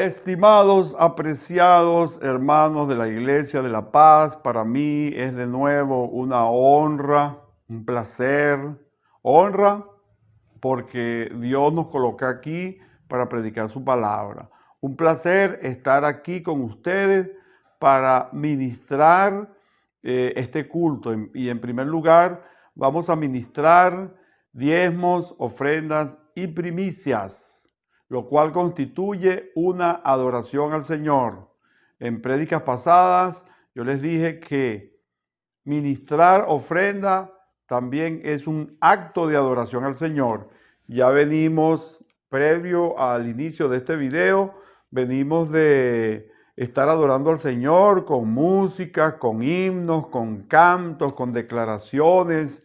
Estimados, apreciados hermanos de la Iglesia de la Paz, para mí es de nuevo una honra, un placer. Honra porque Dios nos coloca aquí para predicar su palabra. Un placer estar aquí con ustedes para ministrar este culto. Y en primer lugar, vamos a ministrar diezmos, ofrendas y primicias, lo cual constituye una adoración al Señor. En prédicas pasadas yo les dije que ministrar ofrenda también es un acto de adoración al Señor. Ya venimos, previo al inicio de este video, venimos de estar adorando al Señor con música, con himnos, con cantos, con declaraciones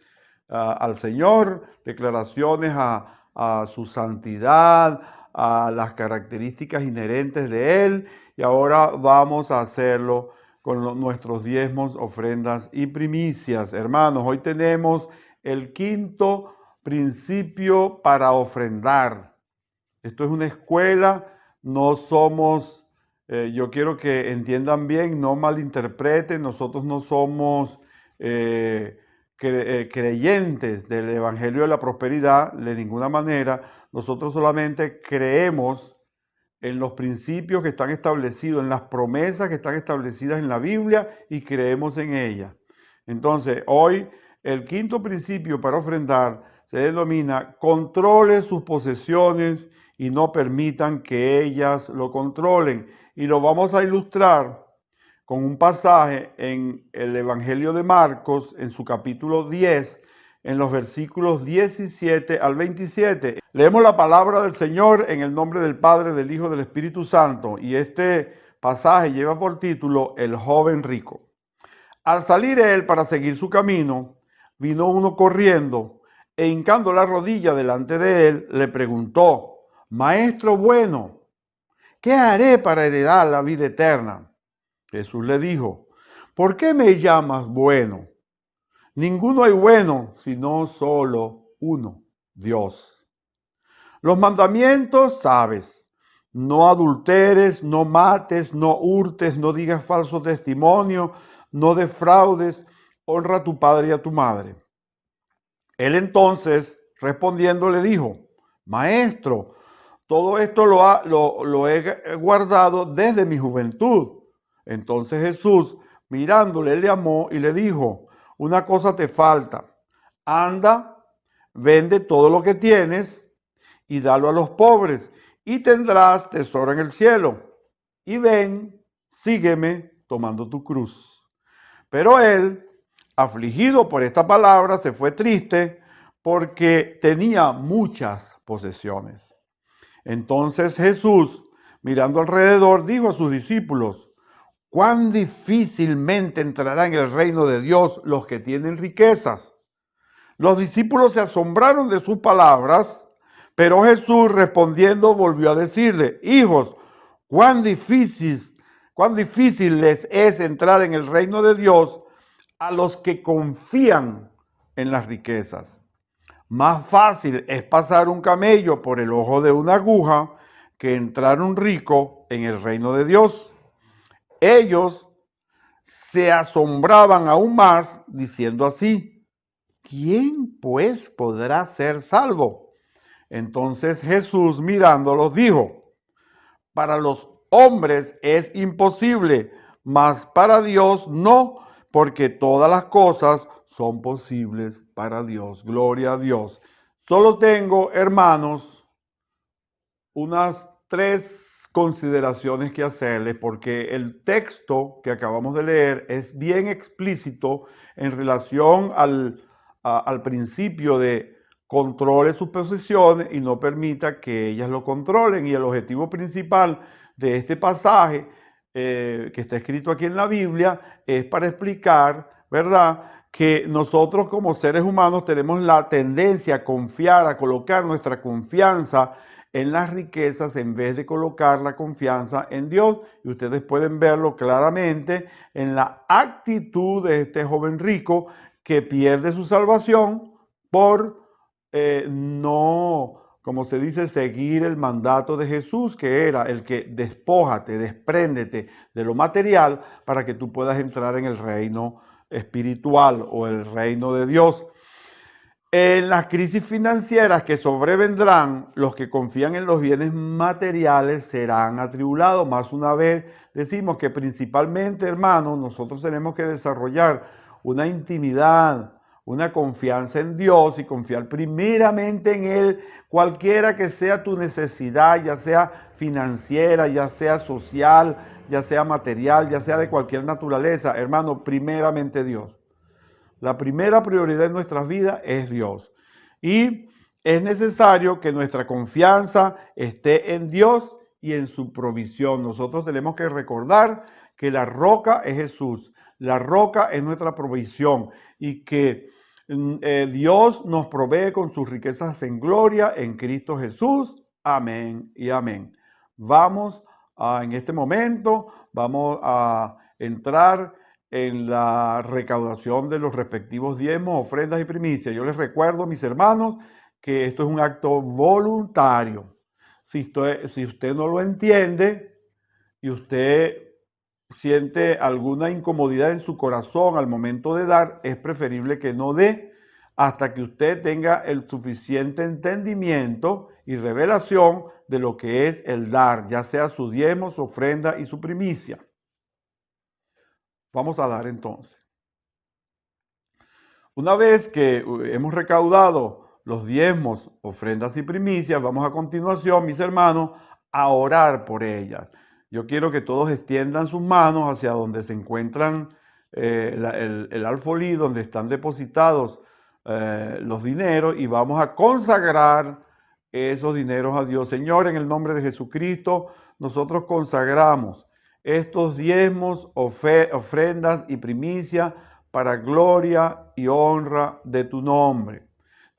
al Señor, declaraciones a su santidad, a las características inherentes de Él, y ahora vamos a hacerlo con nuestros diezmos, ofrendas y primicias. Hermanos, hoy tenemos el quinto principio para ofrendar. Esto es una escuela, no somos, yo quiero que entiendan bien, no malinterpreten, nosotros no somos creyentes del Evangelio de la Prosperidad de ninguna manera, nosotros solamente creemos en los principios que están establecidos, en las promesas que están establecidas en la Biblia y creemos en ellas. Entonces, hoy el quinto principio para ofrendar se denomina controle sus posesiones y no permitan que ellas lo controlen. Y lo vamos a ilustrar con un pasaje en el Evangelio de Marcos, en su capítulo 10, en los versículos 17 al 27. Leemos la palabra del Señor en el nombre del Padre, del Hijo y del Espíritu Santo. Y este pasaje lleva por título El joven rico. Al salir él para seguir su camino, vino uno corriendo e hincando la rodilla delante de él, le preguntó: Maestro bueno, ¿qué haré para heredar la vida eterna? Jesús le dijo: ¿por qué me llamas bueno? Ninguno hay bueno, sino solo uno, Dios. Los mandamientos sabes: no adulteres, no mates, no hurtes, no digas falso testimonio, no defraudes, honra a tu padre y a tu madre. Él entonces, respondiendo, le dijo: Maestro, todo esto lo he guardado desde mi juventud. Entonces Jesús, mirándole, le amó y le dijo: una cosa te falta. Anda, vende todo lo que tienes y dalo a los pobres, y tendrás tesoro en el cielo. Y ven, sígueme tomando tu cruz. Pero él, afligido por esta palabra, se fue triste porque tenía muchas posesiones. Entonces Jesús, mirando alrededor, dijo a sus discípulos: cuán difícilmente entrarán en el reino de Dios los que tienen riquezas. Los discípulos se asombraron de sus palabras, pero Jesús respondiendo volvió a decirle: hijos, cuán difícil les es entrar en el reino de Dios a los que confían en las riquezas. Más fácil es pasar un camello por el ojo de una aguja que entrar un rico en el reino de Dios. Ellos se asombraban aún más, diciendo así: ¿quién pues podrá ser salvo? Entonces Jesús, mirándolos, dijo: para los hombres es imposible, mas para Dios no, porque todas las cosas son posibles para Dios. Gloria a Dios. Solo tengo, hermanos, unas 3 consideraciones que hacerles, porque el texto que acabamos de leer es bien explícito en relación al principio de controle sus posesiones y no permita que ellas lo controlen. Y el objetivo principal de este pasaje que está escrito aquí en la Biblia es para explicar, ¿verdad?, que nosotros como seres humanos tenemos la tendencia a confiar, a colocar nuestra confianza en las riquezas en vez de colocar la confianza en Dios. Y ustedes pueden verlo claramente en la actitud de este joven rico que pierde su salvación por no como se dice, seguir el mandato de Jesús, que era el que despójate, despréndete de lo material para que tú puedas entrar en el reino espiritual o el reino de Dios. En las crisis financieras que sobrevendrán, los que confían en los bienes materiales serán atribulados. Más una vez decimos que principalmente, hermanos, nosotros tenemos que desarrollar una intimidad, una confianza en Dios y confiar primeramente en Él, cualquiera que sea tu necesidad, ya sea financiera, ya sea social, ya sea material, ya sea de cualquier naturaleza. Hermano, primeramente Dios. La primera prioridad en nuestras vidas es Dios. Y es necesario que nuestra confianza esté en Dios y en su provisión. Nosotros tenemos que recordar que la roca es Jesús. La roca es nuestra provisión y que Dios nos provee con sus riquezas en gloria en Cristo Jesús. Amén y amén. En este momento, vamos a entrar en la recaudación de los respectivos diezmos, ofrendas y primicias. Yo les recuerdo, mis hermanos, que esto es un acto voluntario. Si usted no lo entiende y usted siente alguna incomodidad en su corazón al momento de dar, es preferible que no dé hasta que usted tenga el suficiente entendimiento y revelación de lo que es el dar, ya sea su diezmo, su ofrenda y su primicia. Vamos a dar entonces. Una vez que hemos recaudado los diezmos, ofrendas y primicias, vamos a continuación, mis hermanos, a orar por ellas. Yo quiero que todos extiendan sus manos hacia donde se encuentran el alfolí, donde están depositados los dineros, y vamos a consagrar esos dineros a Dios. Señor, en el nombre de Jesucristo, nosotros consagramos estos diezmos, ofrendas y primicias para gloria y honra de tu nombre.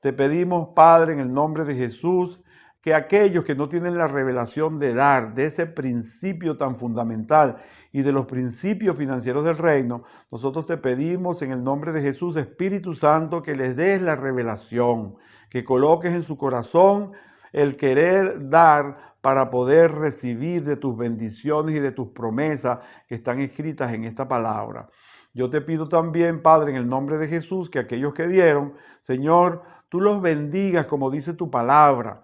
Te pedimos, Padre, en el nombre de Jesús, que aquellos que no tienen la revelación de dar, de ese principio tan fundamental y de los principios financieros del reino, nosotros te pedimos en el nombre de Jesús, Espíritu Santo, que les des la revelación, que coloques en su corazón el querer dar para poder recibir de tus bendiciones y de tus promesas que están escritas en esta palabra. Yo te pido también, Padre, en el nombre de Jesús, que aquellos que dieron, Señor, tú los bendigas como dice tu palabra.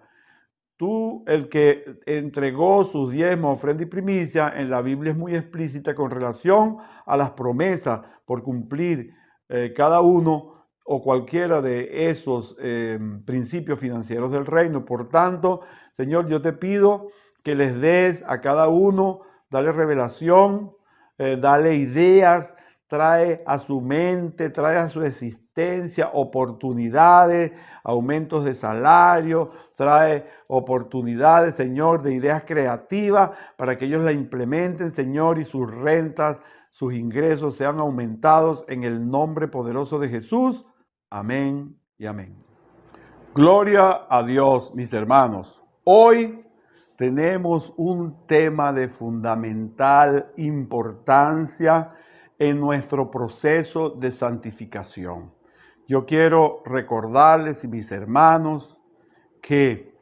Tú, el que entregó sus diezmos, ofrenda y primicia, en la Biblia es muy explícita con relación a las promesas por cumplir cada uno o cualquiera de esos principios financieros del reino. Por tanto, Señor, yo te pido que les des a cada uno, dale revelación, dale ideas, trae a su mente, trae a su existencia oportunidades, aumentos de salario, trae oportunidades, Señor, de ideas creativas para que ellos la implementen, Señor, y sus rentas, sus ingresos sean aumentados en el nombre poderoso de Jesús. Amén y amén. Gloria a Dios, mis hermanos. Hoy tenemos un tema de fundamental importancia en nuestro proceso de santificación. Yo quiero recordarles, mis hermanos, que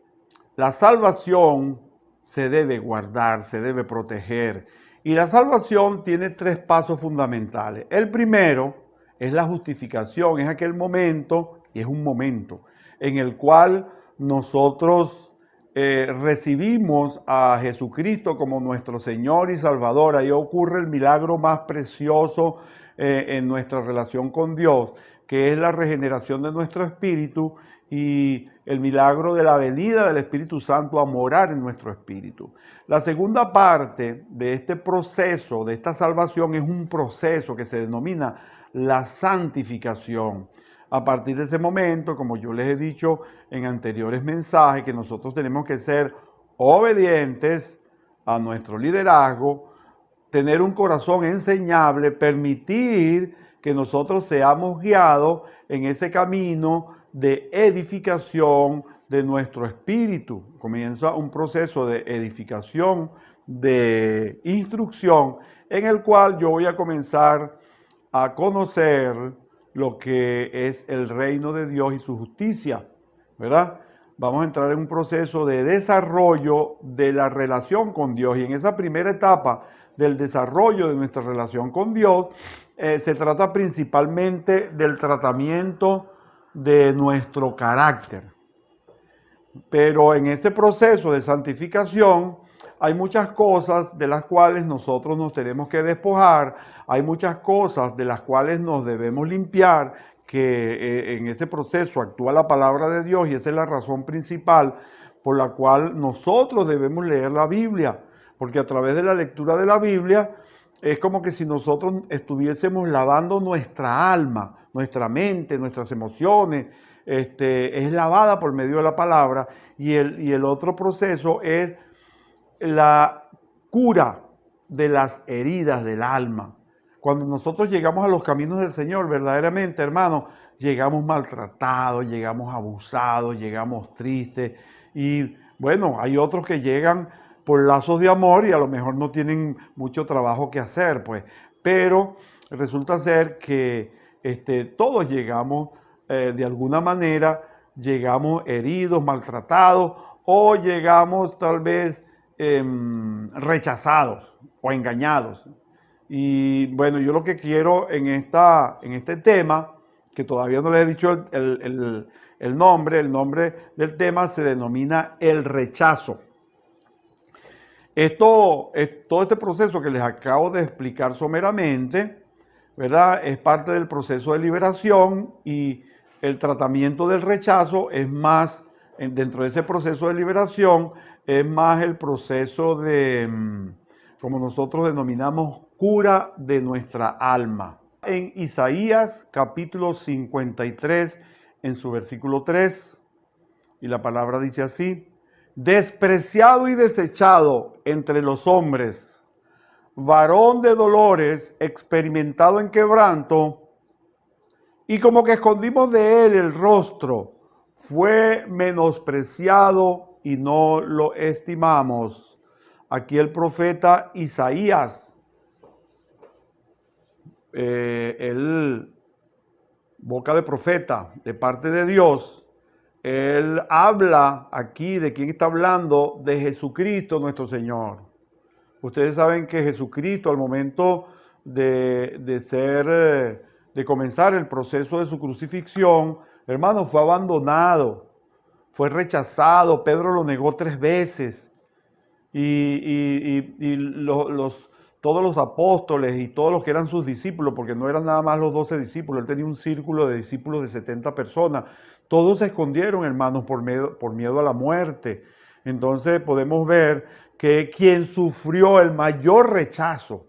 la salvación se debe guardar, se debe proteger. Y la salvación tiene tres pasos fundamentales. El primero es la justificación, es aquel momento, y es un momento, en el cual nosotros recibimos a Jesucristo como nuestro Señor y Salvador. Ahí ocurre el milagro más precioso en nuestra relación con Dios, que es la regeneración de nuestro espíritu y el milagro de la venida del Espíritu Santo a morar en nuestro espíritu. La segunda parte de este proceso, de esta salvación, es un proceso que se denomina la santificación. A partir de ese momento, como yo les he dicho en anteriores mensajes, que nosotros tenemos que ser obedientes a nuestro liderazgo, tener un corazón enseñable, permitir que nosotros seamos guiados en ese camino de edificación de nuestro espíritu. Comienza un proceso de edificación, de instrucción, en el cual yo voy a comenzar a conocer lo que es el reino de Dios y su justicia, ¿verdad? vamos a entrar en un proceso de desarrollo de la relación con Dios. Y en esa primera etapa del desarrollo de nuestra relación con Dios, se trata principalmente del tratamiento de nuestro carácter. Pero en ese proceso de santificación hay muchas cosas de las cuales nosotros nos tenemos que despojar, hay muchas cosas de las cuales nos debemos limpiar, que en ese proceso actúa la palabra de Dios y esa es la razón principal por la cual nosotros debemos leer la Biblia, porque a través de la lectura de la Biblia es como que si nosotros estuviésemos lavando nuestra alma, nuestra mente, nuestras emociones, es lavada por medio de la palabra y el otro proceso es la cura de las heridas del alma. Cuando nosotros llegamos a los caminos del Señor, verdaderamente, hermano, llegamos maltratados, llegamos abusados, llegamos tristes y bueno, hay otros que llegan por lazos de amor y a lo mejor no tienen mucho trabajo que hacer, pues, pero resulta ser que todos llegamos de alguna manera, llegamos heridos, maltratados o llegamos tal vez rechazados o engañados. Y bueno, yo lo que quiero en este tema, que todavía no le he dicho el nombre del tema se denomina el rechazo. Todo este proceso que les acabo de explicar someramente, ¿verdad? Es parte del proceso de liberación y el tratamiento del rechazo es más, dentro de ese proceso de liberación, es más el proceso de, como nosotros denominamos, cura de nuestra alma. En Isaías capítulo 53, en su versículo 3, y la palabra dice así: despreciado y desechado entre los hombres, varón de dolores, experimentado en quebranto, y como que escondimos de él el rostro, fue menospreciado y no lo estimamos. Aquí el profeta Isaías, él, boca de profeta, de parte de Dios, él habla aquí, ¿de quién está hablando? De Jesucristo nuestro Señor. Ustedes saben que Jesucristo al momento de comenzar el proceso de su crucifixión, hermano, fue abandonado, fue rechazado. Pedro lo negó 3 veces. Todos los apóstoles y todos los que eran sus discípulos, porque no eran nada más los 12 discípulos, él tenía un círculo de discípulos de 70 personas, todos se escondieron, hermanos, por miedo a la muerte. Entonces podemos ver que quien sufrió el mayor rechazo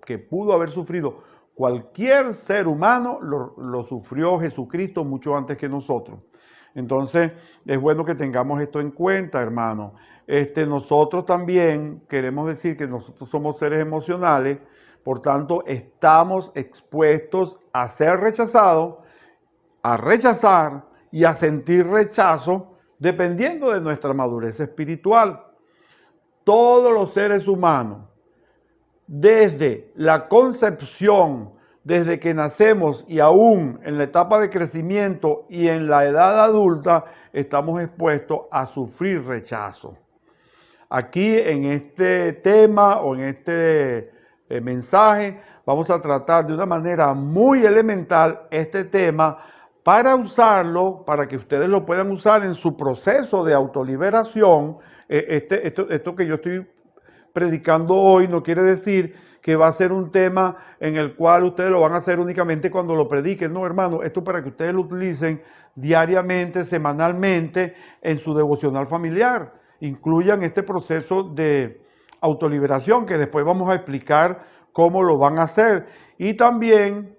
que pudo haber sufrido cualquier ser humano, lo sufrió Jesucristo mucho antes que nosotros. Entonces, es bueno que tengamos esto en cuenta, hermano. Nosotros también queremos decir que nosotros somos seres emocionales, por tanto, estamos expuestos a ser rechazados, a rechazar y a sentir rechazo, dependiendo de nuestra madurez espiritual. Todos los seres humanos, desde la concepción, desde que nacemos y aún en la etapa de crecimiento y en la edad adulta, estamos expuestos a sufrir rechazo. Aquí en este tema o en este mensaje vamos a tratar de una manera muy elemental este tema para usarlo, para que ustedes lo puedan usar en su proceso de autoliberación. Esto que yo estoy predicando hoy no quiere decir que va a ser un tema en el cual ustedes lo van a hacer únicamente cuando lo prediquen. No, hermano, esto para que ustedes lo utilicen diariamente, semanalmente, en su devocional familiar. Incluyan este proceso de autoliberación que después vamos a explicar cómo lo van a hacer. Y también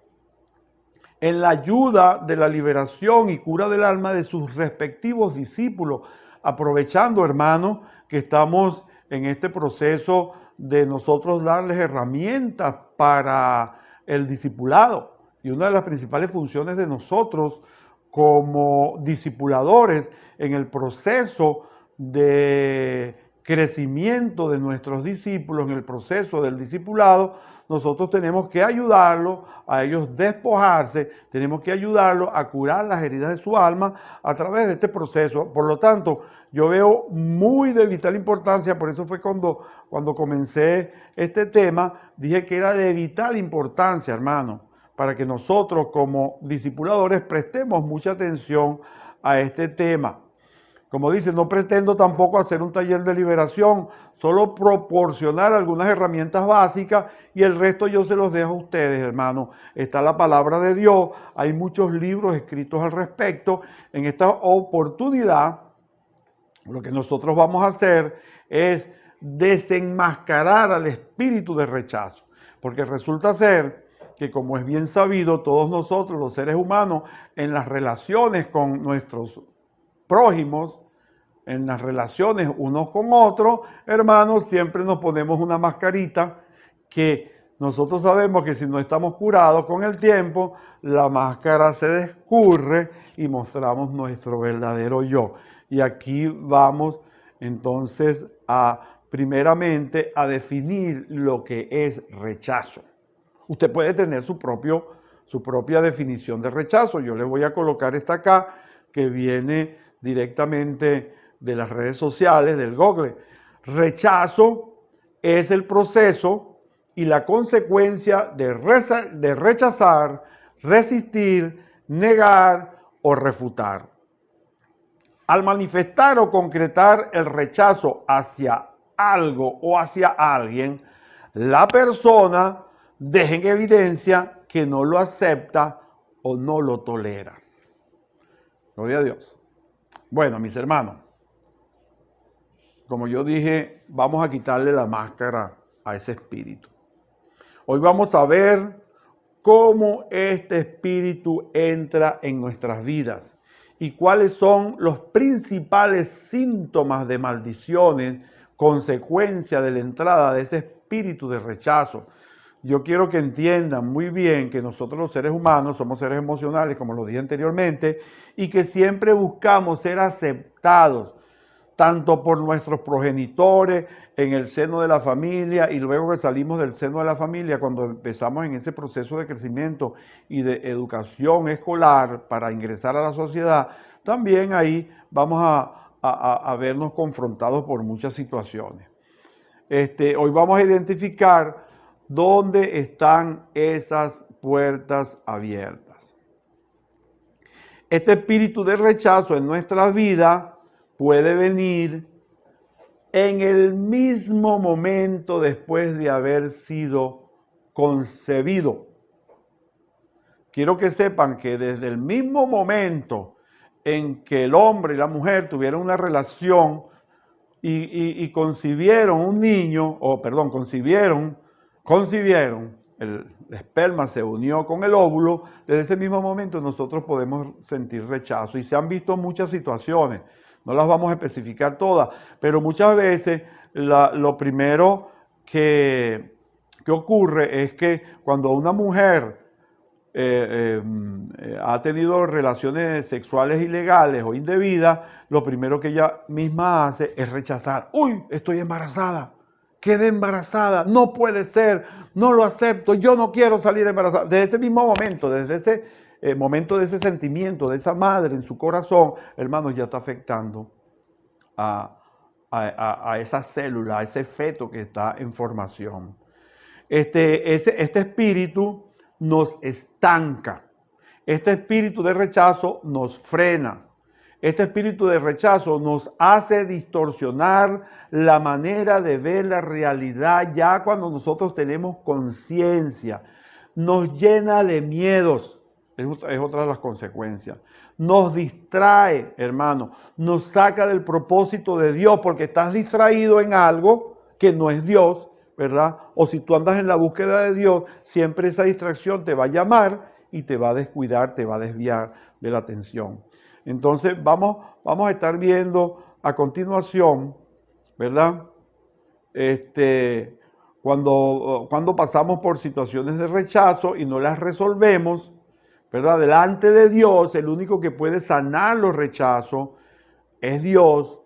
en la ayuda de la liberación y cura del alma de sus respectivos discípulos, aprovechando, hermano, que estamos en este proceso de nosotros darles herramientas para el discipulado. Y una de las principales funciones de nosotros como discipuladores en el proceso de crecimiento de nuestros discípulos, en el proceso del discipulado, nosotros tenemos que ayudarlos a ellos despojarse, tenemos que ayudarlos a curar las heridas de su alma a través de este proceso. Por lo tanto, yo veo muy de vital importancia, por eso fue cuando comencé este tema, dije que era de vital importancia, hermano, para que nosotros como discipuladores prestemos mucha atención a este tema. Como dice, no pretendo tampoco hacer un taller de liberación, solo proporcionar algunas herramientas básicas y el resto yo se los dejo a ustedes, hermano. Está la palabra de Dios, hay muchos libros escritos al respecto. En esta oportunidad, lo que nosotros vamos a hacer es desenmascarar al espíritu de rechazo, porque resulta ser que, como es bien sabido, todos nosotros, los seres humanos, en las relaciones con nuestros prójimos, en las relaciones unos con otros, hermanos, siempre nos ponemos una mascarita que nosotros sabemos que si no estamos curados con el tiempo, la máscara se descurre y mostramos nuestro verdadero yo. Y aquí vamos entonces primeramente a definir lo que es rechazo. Usted puede tener su propia definición de rechazo. Yo le voy a colocar esta acá, que viene directamente de las redes sociales, del Google. Rechazo es el proceso y la consecuencia de rechazar, resistir, negar o refutar. Al manifestar o concretar el rechazo hacia algo o hacia alguien, la persona deja en evidencia que no lo acepta o no lo tolera. Gloria a Dios. Bueno, mis hermanos, como yo dije, vamos a quitarle la máscara a ese espíritu. Hoy vamos a ver cómo este espíritu entra en nuestras vidas y cuáles son los principales síntomas de maldiciones, consecuencia de la entrada de ese espíritu de rechazo. Yo quiero que entiendan muy bien que nosotros los seres humanos somos seres emocionales, como lo dije anteriormente, y que siempre buscamos ser aceptados, tanto por nuestros progenitores, en el seno de la familia, y luego que salimos del seno de la familia, cuando empezamos en ese proceso de crecimiento y de educación escolar para ingresar a la sociedad, también ahí vamos a vernos confrontados por muchas situaciones. Hoy vamos a identificar dónde están esas puertas abiertas. Este espíritu de rechazo en nuestra vida puede venir en el mismo momento después de haber sido concebido. Quiero que sepan que desde el mismo momento en que el hombre y la mujer tuvieron una relación y concibieron un niño, concibieron, el esperma se unió con el óvulo, desde ese mismo momento nosotros podemos sentir rechazo y se han visto muchas situaciones. No las vamos a especificar todas, pero muchas veces lo primero que ocurre es que cuando una mujer ha tenido relaciones sexuales ilegales o indebidas, lo primero que ella misma hace es rechazar. ¡Uy, estoy embarazada! Quedé embarazada, no puede ser, no lo acepto, yo no quiero salir embarazada. Desde ese mismo momento, desde ese momento de ese sentimiento, de esa madre en su corazón, hermanos, ya está afectando a esa célula, a ese feto que está en formación. Este espíritu nos estanca. Este espíritu de rechazo nos frena. Este espíritu de rechazo nos hace distorsionar la manera de ver la realidad ya cuando nosotros tenemos conciencia. Nos llena de miedos. Es otra de las consecuencias. Nos distrae, hermano. Nos saca del propósito de Dios porque estás distraído en algo que no es Dios, ¿verdad? O si tú andas en la búsqueda de Dios, siempre esa distracción te va a llamar y te va a descuidar, te va a desviar de la atención. Entonces vamos a estar viendo a continuación, ¿verdad? Cuando pasamos por situaciones de rechazo y no las resolvemos, ¿verdad? Delante de Dios, el único que puede sanar los rechazos es Dios.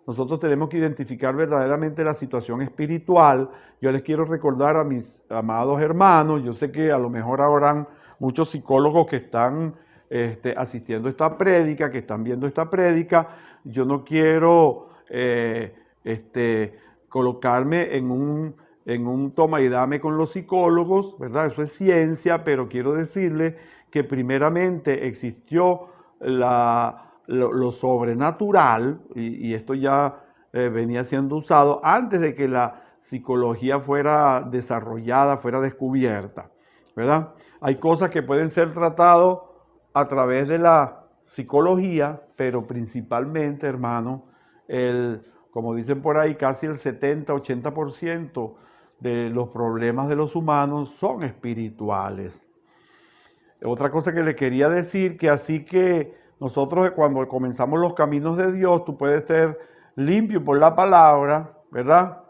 nosotros tenemos que identificar verdaderamente la situación espiritual. Yo les quiero recordar a mis amados hermanos, yo sé que a lo mejor habrán muchos psicólogos que están asistiendo a esta prédica, que están viendo esta prédica. Yo no quiero colocarme en un toma y dame con los psicólogos, ¿verdad? Eso es ciencia, pero quiero decirles que primeramente existió lo sobrenatural, y esto ya venía siendo usado antes de que la psicología fuera desarrollada, fuera descubierta, ¿verdad? Hay cosas que pueden ser tratadas a través de la psicología, pero principalmente, hermano, como dicen por ahí, casi el 70-80% de los problemas de los humanos son espirituales. Otra cosa que le quería decir, que así que nosotros cuando comenzamos los caminos de Dios, tú puedes ser limpio por la palabra, ¿verdad?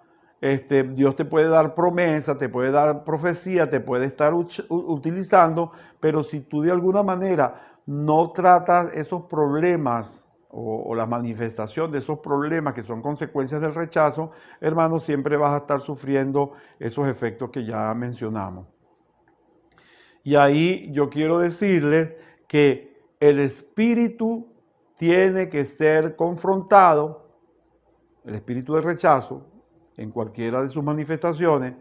Dios te puede dar promesa, te puede dar profecía, te puede estar utilizando, pero si tú de alguna manera no tratas esos problemas o la manifestación de esos problemas que son consecuencias del rechazo, hermano, siempre vas a estar sufriendo esos efectos que ya mencionamos. Y ahí yo quiero decirles que el espíritu tiene que ser confrontado, el espíritu de rechazo, en cualquiera de sus manifestaciones,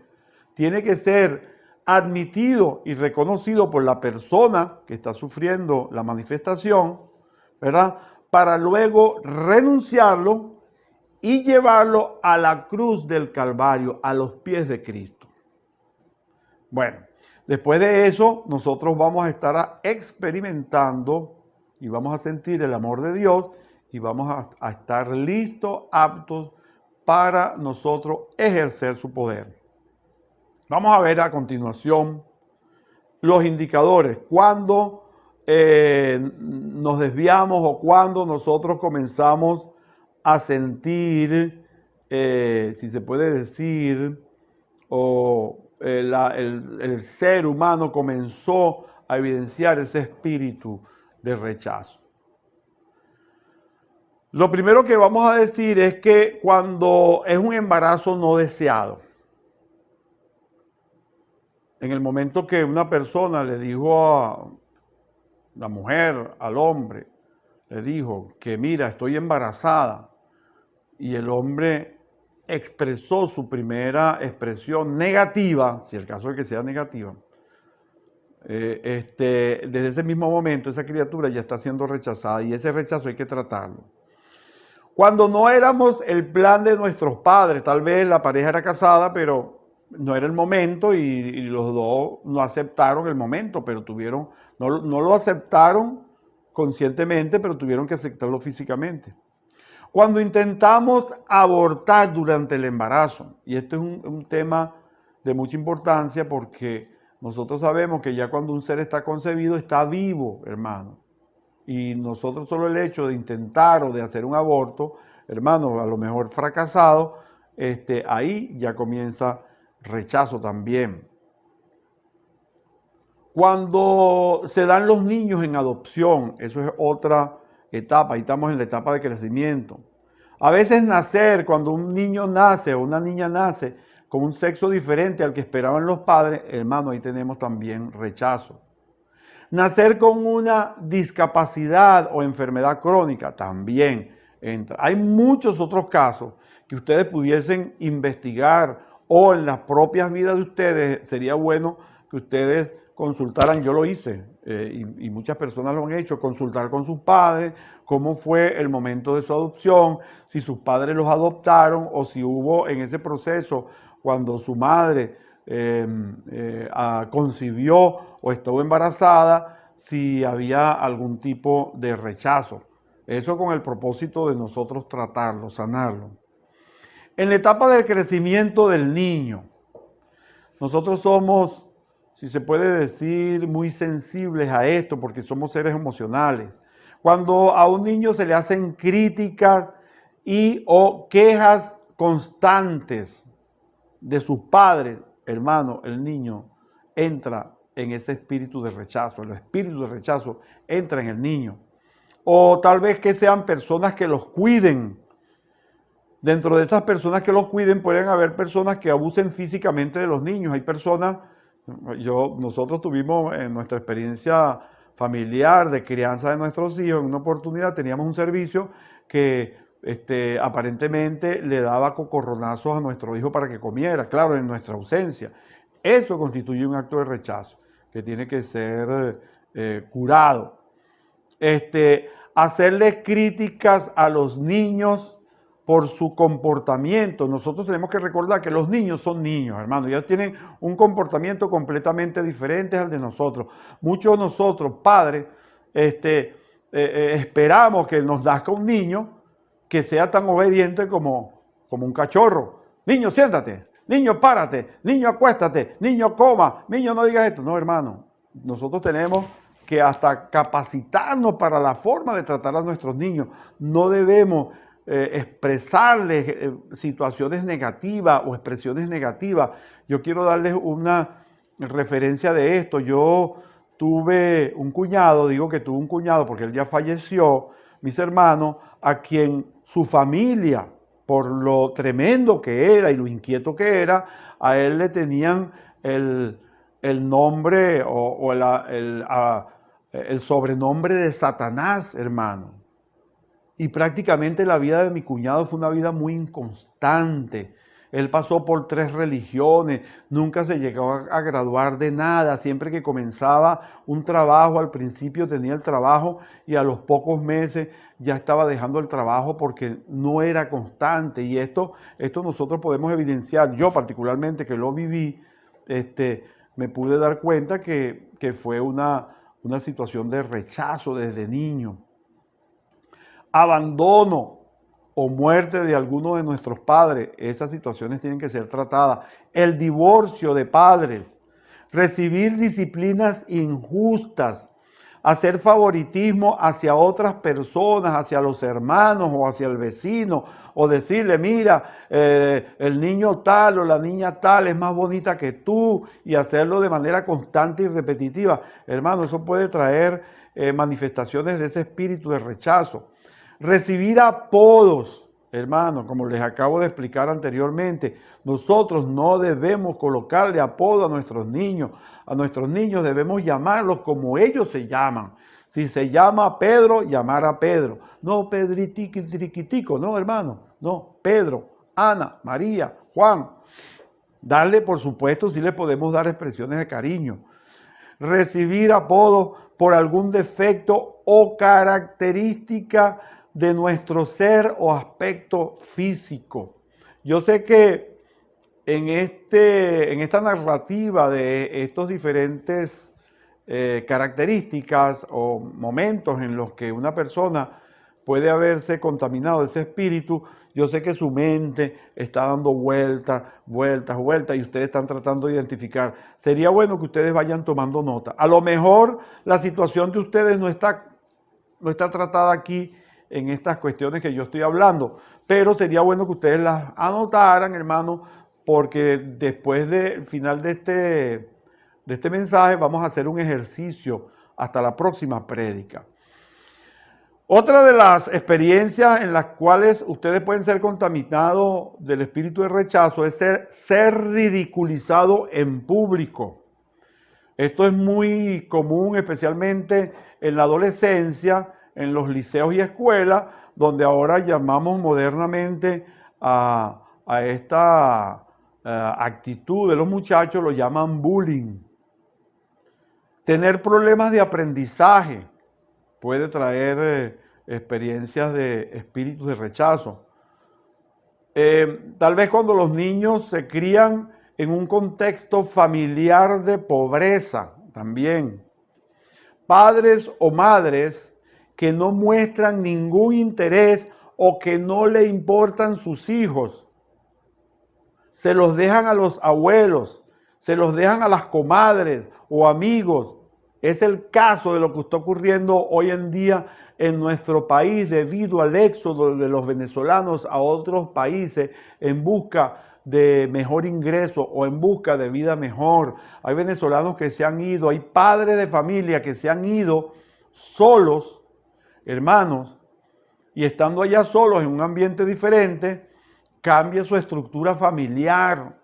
tiene que ser admitido y reconocido por la persona que está sufriendo la manifestación, ¿verdad? Para luego renunciarlo y llevarlo a la cruz del Calvario, a los pies de Cristo. Bueno, después de eso, nosotros vamos a estar experimentando y vamos a sentir el amor de Dios y vamos a estar listos, aptos para nosotros ejercer su poder. Vamos a ver a continuación los indicadores, cuando nos desviamos o cuando nosotros comenzamos a sentir, si se puede decir, el ser humano comenzó a evidenciar ese espíritu de rechazo. Lo primero que vamos a decir es que cuando es un embarazo no deseado, en el momento que una persona le dijo a la mujer, al hombre, le dijo que mira, estoy embarazada, y el hombre expresó su primera expresión negativa, si el caso es que sea negativa, desde ese mismo momento esa criatura ya está siendo rechazada y ese rechazo hay que tratarlo. Cuando no éramos el plan de nuestros padres, tal vez la pareja era casada, pero no era el momento y los dos no aceptaron el momento, pero no lo aceptaron conscientemente, pero tuvieron que aceptarlo físicamente. Cuando intentamos abortar durante el embarazo, y este es un tema de mucha importancia porque nosotros sabemos que ya cuando un ser está concebido, está vivo, hermano. Y nosotros solo el hecho de intentar o de hacer un aborto, hermano, a lo mejor fracasado, ahí ya comienza rechazo también. Cuando se dan los niños en adopción, eso es otra etapa, ahí estamos en la etapa de crecimiento. A veces nacer, cuando un niño nace o una niña nace con un sexo diferente al que esperaban los padres, hermano, ahí tenemos también rechazo. Nacer con una discapacidad o enfermedad crónica también entra. Hay muchos otros casos que ustedes pudiesen investigar o en las propias vidas de ustedes sería bueno que ustedes consultaran. Yo lo hice y muchas personas lo han hecho, consultar con sus padres cómo fue el momento de su adopción, si sus padres los adoptaron o si hubo en ese proceso cuando su madre concibió o estuvo embarazada, si había algún tipo de rechazo. Eso con el propósito de nosotros tratarlo, sanarlo. En la etapa del crecimiento del niño, nosotros somos, si se puede decir, muy sensibles a esto porque somos seres emocionales. Cuando a un niño se le hacen críticas o quejas constantes de sus padres, hermano, el niño entra en ese espíritu de rechazo. El espíritu de rechazo entra en el niño. O tal vez que sean personas que los cuiden. Dentro de esas personas que los cuiden pueden haber personas que abusen físicamente de los niños. Hay personas, nosotros tuvimos en nuestra experiencia familiar de crianza de nuestros hijos, en una oportunidad teníamos un servicio que aparentemente le daba cocorronazos a nuestro hijo para que comiera, claro, en nuestra ausencia. Eso constituye un acto de rechazo que tiene que ser curado. Hacerle críticas a los niños por su comportamiento. Nosotros tenemos que recordar que los niños son niños, hermano. Ellos tienen un comportamiento completamente diferente al de nosotros. Muchos de nosotros, padres, esperamos que nos nazca un niño que sea tan obediente como un cachorro. Niño, siéntate. Niño, párate. Niño, acuéstate. Niño, coma. Niño, no digas esto. No, hermano. Nosotros tenemos que hasta capacitarnos para la forma de tratar a nuestros niños. No debemos expresarles situaciones negativas o expresiones negativas. Yo quiero darles una referencia de esto. Yo tuve un cuñado, digo que tuve un cuñado porque él ya falleció, mis hermanos, a quien su familia, por lo tremendo que era y lo inquieto que era, a él le tenían el nombre o el sobrenombre de Satanás, hermano. Y prácticamente la vida de mi cuñado fue una vida muy inconstante. Él pasó por 3 religiones, nunca se llegó a graduar de nada. Siempre que comenzaba un trabajo, al principio tenía el trabajo y a los pocos meses ya estaba dejando el trabajo porque no era constante. Y esto nosotros podemos evidenciar. Yo particularmente que lo viví, me pude dar cuenta que fue una situación de rechazo desde niño. Abandono o muerte de alguno de nuestros padres, esas situaciones tienen que ser tratadas. El divorcio de padres, recibir disciplinas injustas, hacer favoritismo hacia otras personas, hacia los hermanos o hacia el vecino, o decirle, mira, el niño tal o la niña tal es más bonita que tú, y hacerlo de manera constante y repetitiva. Hermano, eso puede traer manifestaciones de ese espíritu de rechazo. Recibir apodos, hermano, como les acabo de explicar anteriormente, nosotros no debemos colocarle apodo a nuestros niños. A nuestros niños debemos llamarlos como ellos se llaman. Si se llama Pedro, llamar a Pedro. No Pedritiquitico, no, hermano. No, Pedro, Ana, María, Juan. Darle, por supuesto, sí le podemos dar expresiones de cariño. Recibir apodos por algún defecto o característica de nuestro ser o aspecto físico. Yo sé que en esta narrativa de estos diferentes características o momentos en los que una persona puede haberse contaminado de ese espíritu, yo sé que su mente está dando vueltas, y ustedes están tratando de identificar. Sería bueno que ustedes vayan tomando nota. A lo mejor la situación de ustedes no está tratada aquí en estas cuestiones que yo estoy hablando, pero sería bueno que ustedes las anotaran, hermano, porque después del final de este mensaje vamos a hacer un ejercicio hasta la próxima prédica. Otra de las experiencias en las cuales ustedes pueden ser contaminados del espíritu de rechazo es ser ridiculizado en público. Esto es muy común, especialmente en la adolescencia, en los liceos y escuelas, donde ahora llamamos modernamente a esta actitud de los muchachos, lo llaman bullying. Tener problemas de aprendizaje puede traer experiencias de espíritus de rechazo. Tal vez cuando los niños se crían en un contexto familiar de pobreza también. Padres o madres que no muestran ningún interés o que no le importan sus hijos. Se los dejan a los abuelos, se los dejan a las comadres o amigos. Es el caso de lo que está ocurriendo hoy en día en nuestro país debido al éxodo de los venezolanos a otros países en busca de mejor ingreso o en busca de vida mejor. Hay venezolanos que se han ido, hay padres de familia que se han ido solos, hermanos, y estando allá solos en un ambiente diferente, cambia su estructura familiar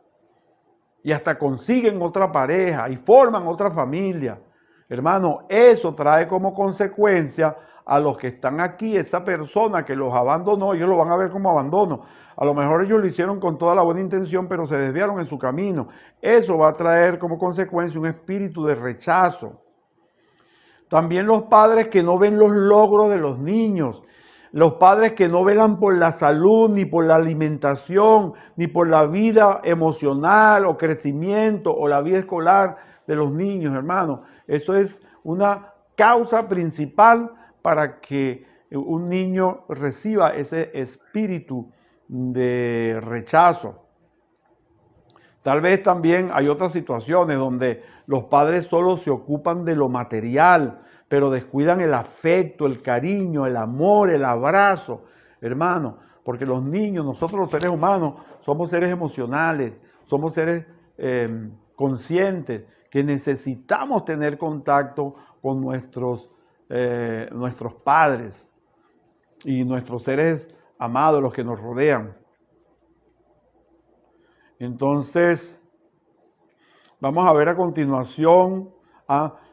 y hasta consiguen otra pareja y forman otra familia. Hermano, eso trae como consecuencia a los que están aquí, esa persona que los abandonó, ellos lo van a ver como abandono. A lo mejor ellos lo hicieron con toda la buena intención, pero se desviaron en su camino. Eso va a traer como consecuencia un espíritu de rechazo. También los padres que no ven los logros de los niños, los padres que no velan por la salud, ni por la alimentación, ni por la vida emocional o crecimiento o la vida escolar de los niños, hermano. Eso es una causa principal para que un niño reciba ese espíritu de rechazo. Tal vez también hay otras situaciones donde los padres solo se ocupan de lo material, pero descuidan el afecto, el cariño, el amor, el abrazo, hermano, porque los niños, nosotros los seres humanos, somos seres emocionales, somos seres conscientes, que necesitamos tener contacto con nuestros padres y nuestros seres amados, los que nos rodean. Entonces, vamos a ver a continuación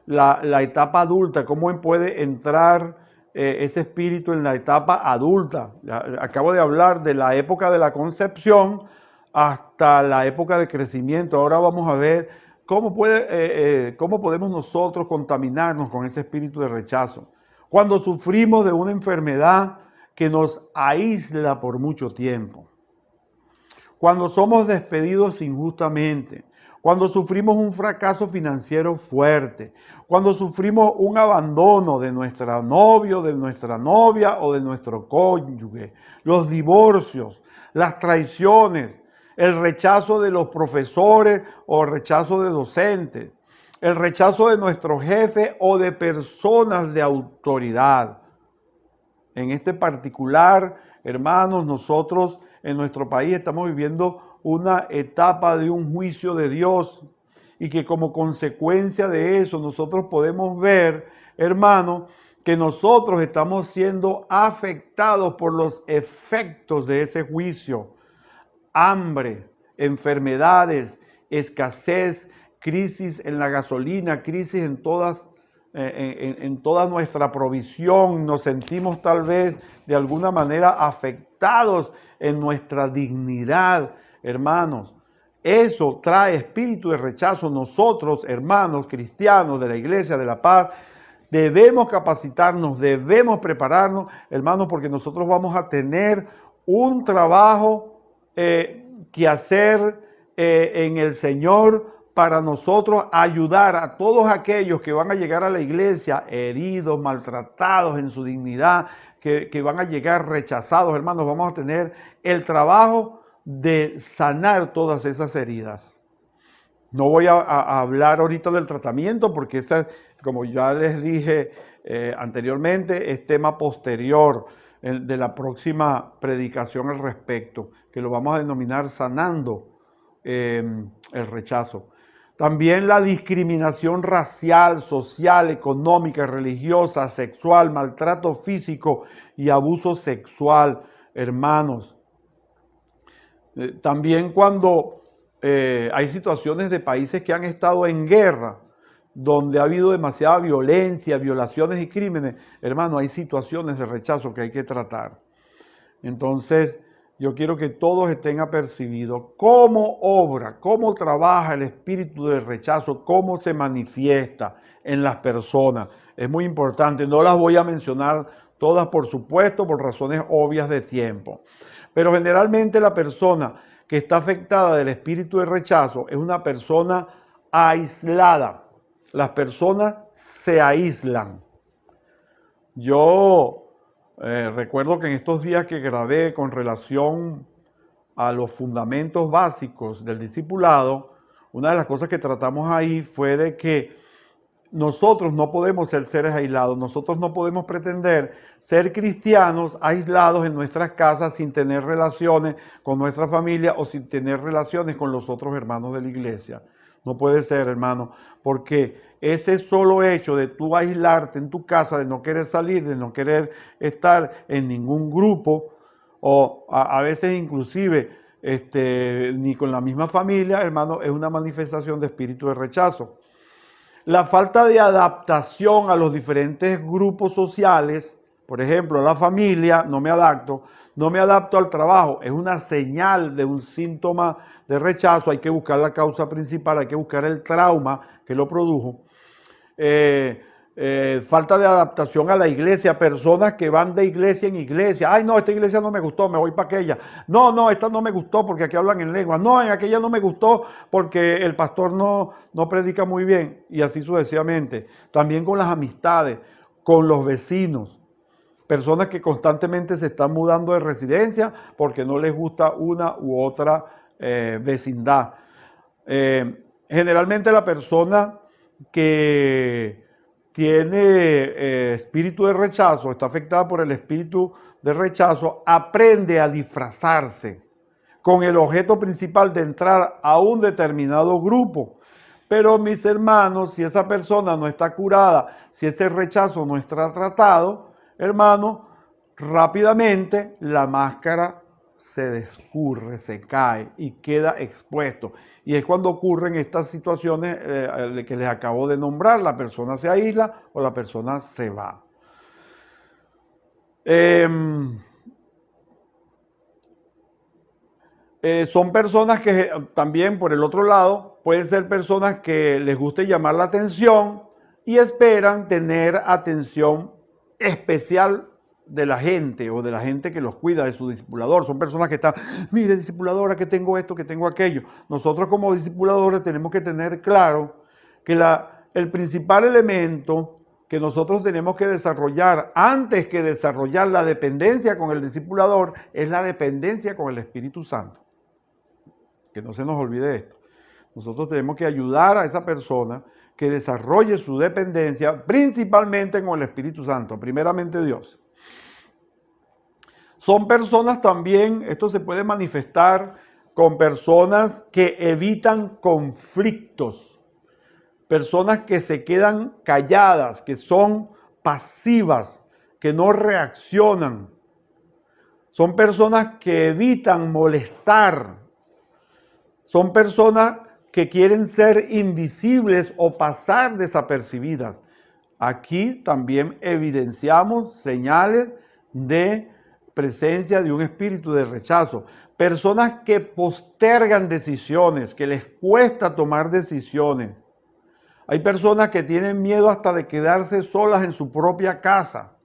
la etapa adulta, cómo puede entrar ese espíritu en la etapa adulta. Acabo de hablar de la época de la concepción hasta la época de crecimiento. Ahora vamos a ver cómo podemos nosotros contaminarnos con ese espíritu de rechazo. Cuando sufrimos de una enfermedad que nos aísla por mucho tiempo. Cuando somos despedidos injustamente, cuando sufrimos un fracaso financiero fuerte, cuando sufrimos un abandono de nuestro novio, de nuestra novia o de nuestro cónyuge, los divorcios, las traiciones, el rechazo de los profesores o el rechazo de docentes, el rechazo de nuestro jefe o de personas de autoridad. En este particular, hermanos, nosotros en nuestro país estamos viviendo una etapa de un juicio de Dios y que como consecuencia de eso nosotros podemos ver, hermanos, que nosotros estamos siendo afectados por los efectos de ese juicio. Hambre, enfermedades, escasez, crisis en la gasolina, crisis en toda nuestra provisión. Nos sentimos tal vez de alguna manera afectados en nuestra dignidad, hermanos. Eso trae espíritu de rechazo. Nosotros, hermanos cristianos de la Iglesia de la Paz, debemos capacitarnos, debemos prepararnos, hermanos, porque nosotros vamos a tener un trabajo que hacer en el Señor para nosotros ayudar a todos aquellos que van a llegar a la iglesia heridos, maltratados en su dignidad, que van a llegar rechazados, hermanos. Vamos a tener el trabajo de sanar todas esas heridas. No voy a hablar ahorita del tratamiento porque esa, como ya les dije anteriormente, es tema posterior de la próxima predicación al respecto, que lo vamos a denominar sanando el rechazo. También la discriminación racial, social, económica, religiosa, sexual, maltrato físico y abuso sexual, hermanos. También cuando hay situaciones de países que han estado en guerra, donde ha habido demasiada violencia, violaciones y crímenes, hermano, hay situaciones de rechazo que hay que tratar. Entonces, yo quiero que todos estén apercibidos cómo obra, cómo trabaja el espíritu de rechazo, cómo se manifiesta en las personas. Es muy importante, no las voy a mencionar todas, por supuesto, por razones obvias de tiempo. Pero generalmente la persona que está afectada del espíritu de rechazo es una persona aislada. Las personas se aíslan. Yo recuerdo que en estos días que grabé con relación a los fundamentos básicos del discipulado, una de las cosas que tratamos ahí fue de que nosotros no podemos ser seres aislados, nosotros no podemos pretender ser cristianos aislados en nuestras casas sin tener relaciones con nuestra familia o sin tener relaciones con los otros hermanos de la iglesia. No puede ser, hermano, porque ese solo hecho de tú aislarte en tu casa, de no querer salir, de no querer estar en ningún grupo o a veces inclusive ni con la misma familia, hermano, es una manifestación de espíritu de rechazo. La falta de adaptación a los diferentes grupos sociales, por ejemplo, la familia, no me adapto al trabajo, es una señal de un síntoma de rechazo. Hay que buscar la causa principal, hay que buscar el trauma que lo produjo. Falta de adaptación a la iglesia, personas que van de iglesia en iglesia. Ay, no, esta iglesia no me gustó, me voy para aquella. No, no, esta no me gustó porque aquí hablan en lengua. No, en aquella no me gustó porque el pastor no predica muy bien. Y así sucesivamente. También con las amistades, con los vecinos. Personas que constantemente se están mudando de residencia porque no les gusta una u otra vecindad. Generalmente la persona que tiene espíritu de rechazo, está afectada por el espíritu de rechazo, aprende a disfrazarse con el objeto principal de entrar a un determinado grupo. Pero mis hermanos, si esa persona no está curada, si ese rechazo no está tratado, hermano, rápidamente la máscara se descurre, se cae y queda expuesto. Y es cuando ocurren estas situaciones que les acabo de nombrar. La persona se aísla o la persona se va. Son personas que también, por el otro lado, pueden ser personas que les guste llamar la atención y esperan tener atención especial de la gente o de la gente que los cuida, de su discipulador. Son personas que están, mire, discipuladora, que tengo esto, que tengo aquello. Nosotros como discipuladores tenemos que tener claro que el principal elemento que nosotros tenemos que desarrollar antes que desarrollar la dependencia con el discipulador es la dependencia con el Espíritu Santo. Que no se nos olvide esto. Nosotros tenemos que ayudar a esa persona que desarrolle su dependencia principalmente con el Espíritu Santo, primeramente Dios. Son personas también, esto se puede manifestar con personas que evitan conflictos, personas que se quedan calladas, que son pasivas, que no reaccionan. Son personas que evitan molestar. Son personas que quieren ser invisibles o pasar desapercibidas. Aquí también evidenciamos señales de presencia de un espíritu de rechazo. Personas que postergan decisiones, que les cuesta tomar decisiones. Hay personas que tienen miedo hasta de quedarse solas en su propia casa.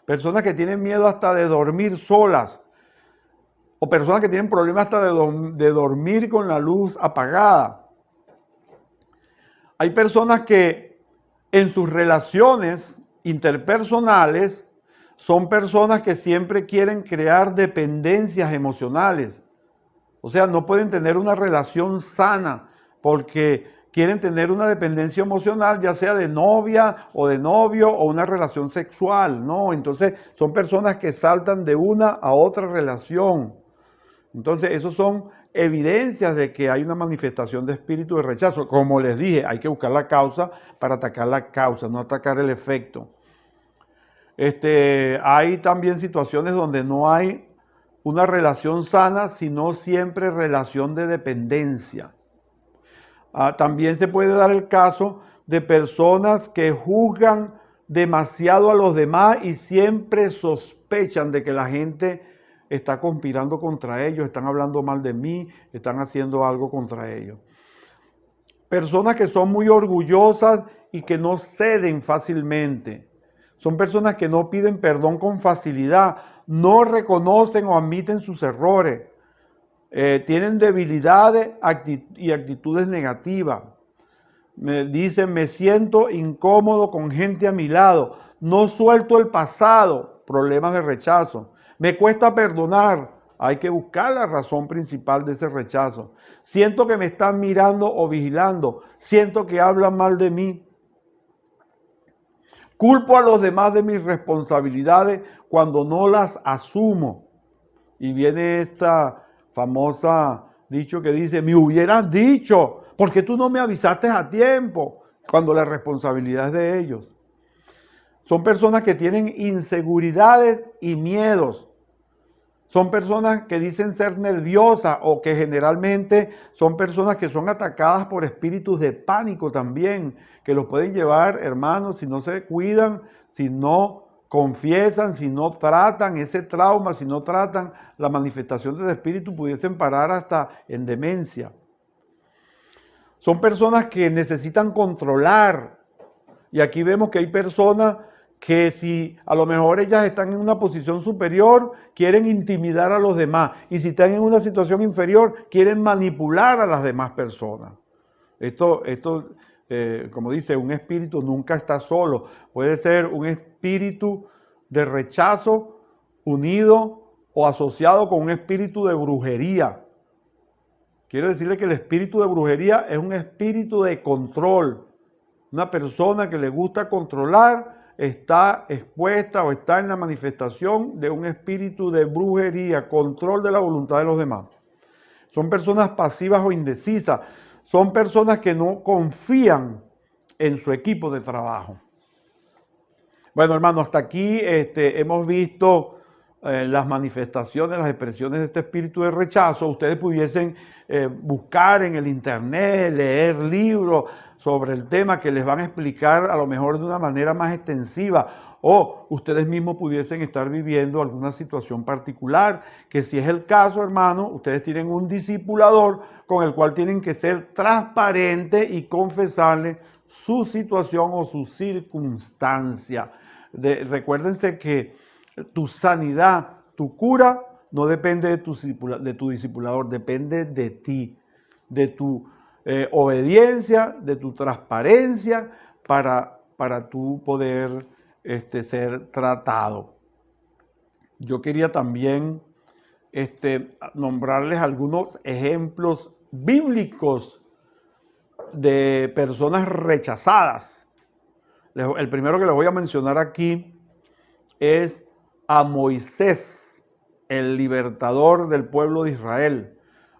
Personas que tienen miedo hasta de dormir solas. O personas que tienen problemas hasta de dormir con la luz apagada. Hay personas que en sus relaciones interpersonales son personas que siempre quieren crear dependencias emocionales. O sea, no pueden tener una relación sana porque quieren tener una dependencia emocional, ya sea de novia o de novio o una relación sexual, ¿no? Entonces son personas que saltan de una a otra relación. Entonces, esos son evidencias de que hay una manifestación de espíritu de rechazo. Como les dije, hay que buscar la causa para atacar la causa, no atacar el efecto. Hay también situaciones donde no hay una relación sana, sino siempre relación de dependencia. También se puede dar el caso de personas que juzgan demasiado a los demás y siempre sospechan de que la gente está conspirando contra ellos, están hablando mal de mí, están haciendo algo contra ellos. Personas que son muy orgullosas y que no ceden fácilmente. Son personas que no piden perdón con facilidad, no reconocen o admiten sus errores. Tienen debilidades y actitudes negativas. Me dicen, me siento incómodo con gente a mi lado, no suelto el pasado, problemas de rechazo. Me cuesta perdonar, hay que buscar la razón principal de ese rechazo. Siento que me están mirando o vigilando, siento que hablan mal de mí. Culpo a los demás de mis responsabilidades cuando no las asumo. Y viene esta famosa dicho que dice, me hubieras dicho, ¿por qué tú no me avisaste a tiempo? Cuando la responsabilidad es de ellos. Son personas que tienen inseguridades y miedos. Son personas que dicen ser nerviosas o que generalmente son personas que son atacadas por espíritus de pánico también, que los pueden llevar, hermanos, si no se cuidan, si no confiesan, si no tratan ese trauma, si no tratan la manifestación del espíritu, pudiesen parar hasta en demencia. Son personas que necesitan controlar. Y aquí vemos que hay personas que si a lo mejor ellas están en una posición superior, quieren intimidar a los demás. Y si están en una situación inferior, quieren manipular a las demás personas. Esto como dice, un espíritu nunca está solo. Puede ser un espíritu de rechazo unido o asociado con un espíritu de brujería. Quiero decirle que el espíritu de brujería es un espíritu de control. Una persona que le gusta controlar está expuesta o está en la manifestación de un espíritu de brujería, control de la voluntad de los demás. Son personas pasivas o indecisas. Son personas que no confían en su equipo de trabajo. Bueno, hermano, hasta aquí hemos visto las manifestaciones, las expresiones de este espíritu de rechazo. Ustedes pudiesen buscar en el internet, leer libros sobre el tema que les van a explicar a lo mejor de una manera más extensiva, o ustedes mismos pudiesen estar viviendo alguna situación particular, que si es el caso, hermano, ustedes tienen un discipulador con el cual tienen que ser transparentes y confesarle su situación o su circunstancia. Recuérdense que tu sanidad, tu cura, no depende de tu discipulador, depende de ti, de tu obediencia, de tu transparencia para tú poder ser tratado. Yo quería también nombrarles algunos ejemplos bíblicos de personas rechazadas. El primero que les voy a mencionar aquí es a Moisés, el libertador del pueblo de Israel.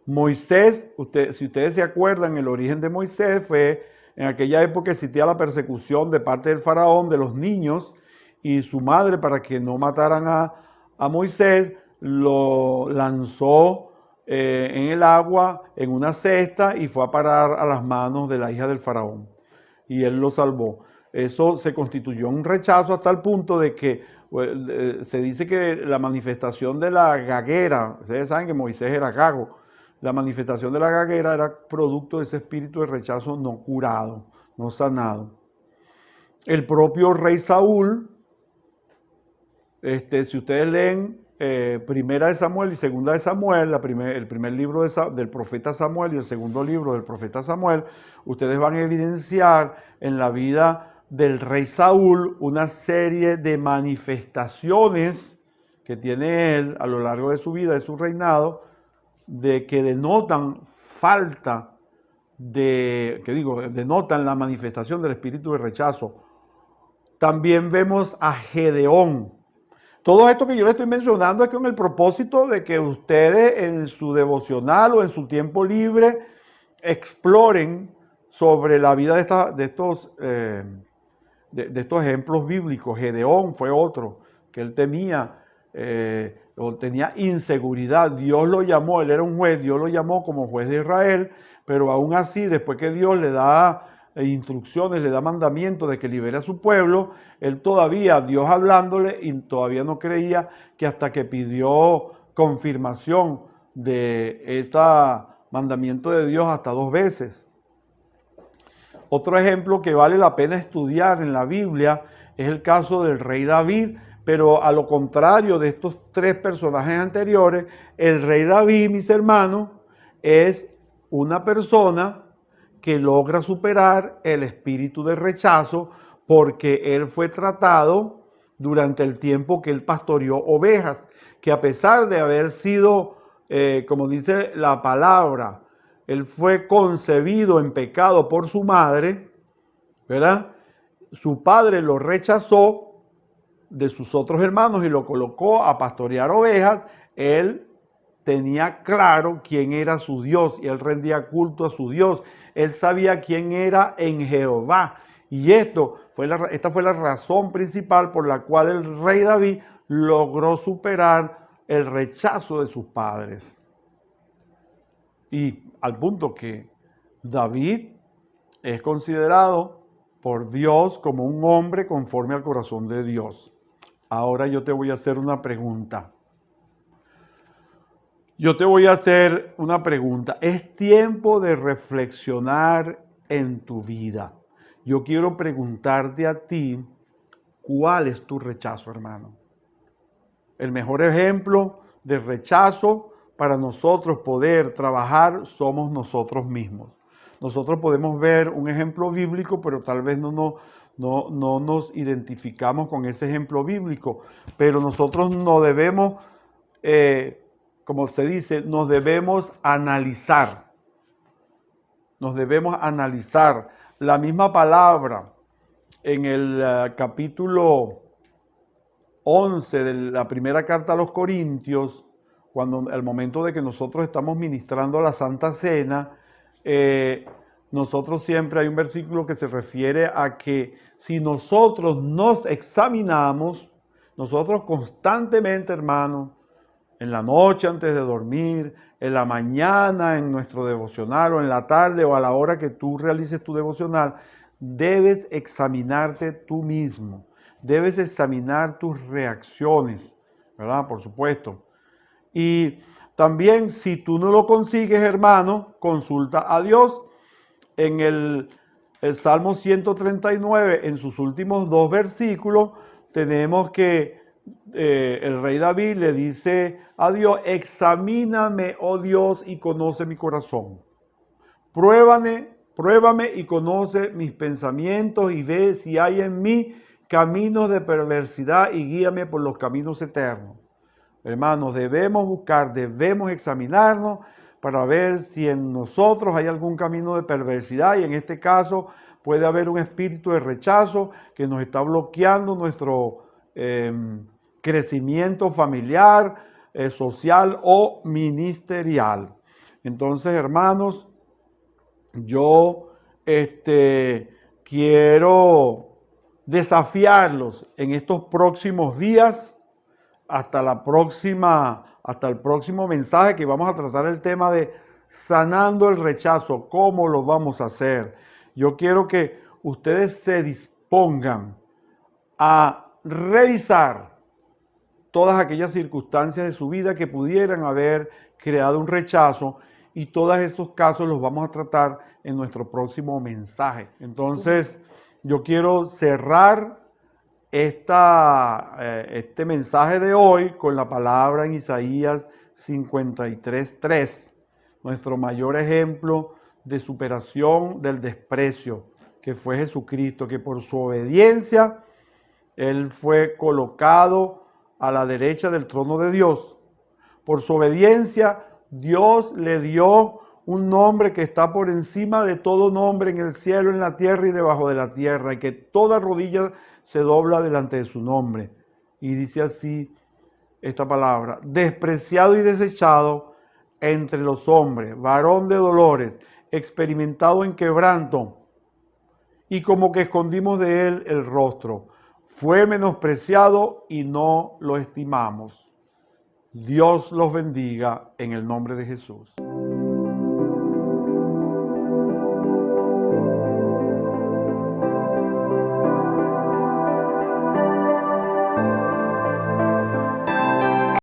Moisés, si ustedes se acuerdan, el origen de Moisés fue en aquella época existía la persecución de parte del faraón de los niños, y su madre, para que no mataran a Moisés, lo lanzó en el agua en una cesta y fue a parar a las manos de la hija del faraón, y él lo salvó. Eso se constituyó un rechazo hasta el punto de que se dice que la manifestación de la gaguera, ustedes saben que Moisés era gago, la manifestación de la gaguera era producto de ese espíritu de rechazo no curado, no sanado. El propio rey Saúl, si ustedes leen Primera de Samuel y Segunda de Samuel, el primer libro del profeta Samuel y el segundo libro del profeta Samuel, ustedes van a evidenciar en la vida del rey Saúl una serie de manifestaciones que tiene él a lo largo de su vida, de su reinado, de que denotan falta denotan la manifestación del espíritu de rechazo. También vemos a Gedeón. Todo esto que yo les estoy mencionando es con el propósito de que ustedes en su devocional o en su tiempo libre exploren sobre la vida de estos ejemplos bíblicos. Gedeón fue otro, que él tenía inseguridad. Dios lo llamó, él era un juez, Dios lo llamó como juez de Israel, pero aún así, después que Dios le da instrucciones, le da mandamientos de que libere a su pueblo, él todavía, Dios hablándole, y todavía no creía, que hasta que pidió confirmación de ese mandamiento de Dios hasta 2 veces. Otro ejemplo que vale la pena estudiar en la Biblia es el caso del rey David, pero a lo contrario de estos 3 personajes anteriores, el rey David, mis hermanos, es una persona que logra superar el espíritu de rechazo porque él fue tratado durante el tiempo que él pastoreó ovejas, que a pesar de haber sido, como dice la palabra, él fue concebido en pecado por su madre, ¿verdad? Su padre lo rechazó de sus otros hermanos y lo colocó a pastorear ovejas. Él tenía claro quién era su Dios y él rendía culto a su Dios. Él sabía quién era en Jehová. Y esta fue la razón principal por la cual el rey David logró superar el rechazo de sus padres. Y al punto que David es considerado por Dios como un hombre conforme al corazón de Dios. Ahora yo te voy a hacer una pregunta. Es tiempo de reflexionar en tu vida. Yo quiero preguntarte a ti, ¿cuál es tu rechazo, hermano? El mejor ejemplo de rechazo para nosotros poder trabajar somos nosotros mismos. Nosotros podemos ver un ejemplo bíblico, pero tal vez no nos identificamos con ese ejemplo bíblico. Pero nosotros no debemos, como se dice, nos debemos analizar. Nos debemos analizar. La misma palabra en el capítulo 11 de la primera carta a los Corintios, cuando al momento de que nosotros estamos ministrando la Santa Cena, nosotros siempre hay un versículo que se refiere a que si nosotros nos examinamos, nosotros constantemente, hermanos, en la noche antes de dormir, en la mañana en nuestro devocional o en la tarde o a la hora que tú realices tu devocional, debes examinarte tú mismo. Debes examinar tus reacciones, ¿verdad? Por supuesto. Y también si tú no lo consigues, hermano, consulta a Dios. En el Salmo 139, en sus últimos 2 versículos, tenemos que el rey David le dice a Dios: examíname, oh Dios, y conoce mi corazón. Pruébame y conoce mis pensamientos y ve si hay en mí caminos de perversidad y guíame por los caminos eternos. Hermanos, debemos examinarnos para ver si en nosotros hay algún camino de perversidad, y en este caso puede haber un espíritu de rechazo que nos está bloqueando nuestro crecimiento familiar, social o ministerial. Entonces, hermanos, yo quiero desafiarlos en estos próximos días hasta el próximo mensaje, que vamos a tratar el tema de sanando el rechazo. ¿Cómo lo vamos a hacer? Yo quiero que ustedes se dispongan a revisar todas aquellas circunstancias de su vida que pudieran haber creado un rechazo, y todos esos casos los vamos a tratar en nuestro próximo mensaje. Entonces, yo quiero cerrar este mensaje de hoy con la palabra en Isaías 53:3, nuestro mayor ejemplo de superación del desprecio, que fue Jesucristo, que por su obediencia Él fue colocado a la derecha del trono de Dios. Por su obediencia, Dios le dio un nombre que está por encima de todo nombre en el cielo, en la tierra y debajo de la tierra, y que toda rodilla se dobla delante de su nombre. Y dice así esta palabra: despreciado y desechado entre los hombres, varón de dolores, experimentado en quebranto, y como que escondimos de él el rostro. Fue menospreciado y no lo estimamos. Dios los bendiga en el nombre de Jesús.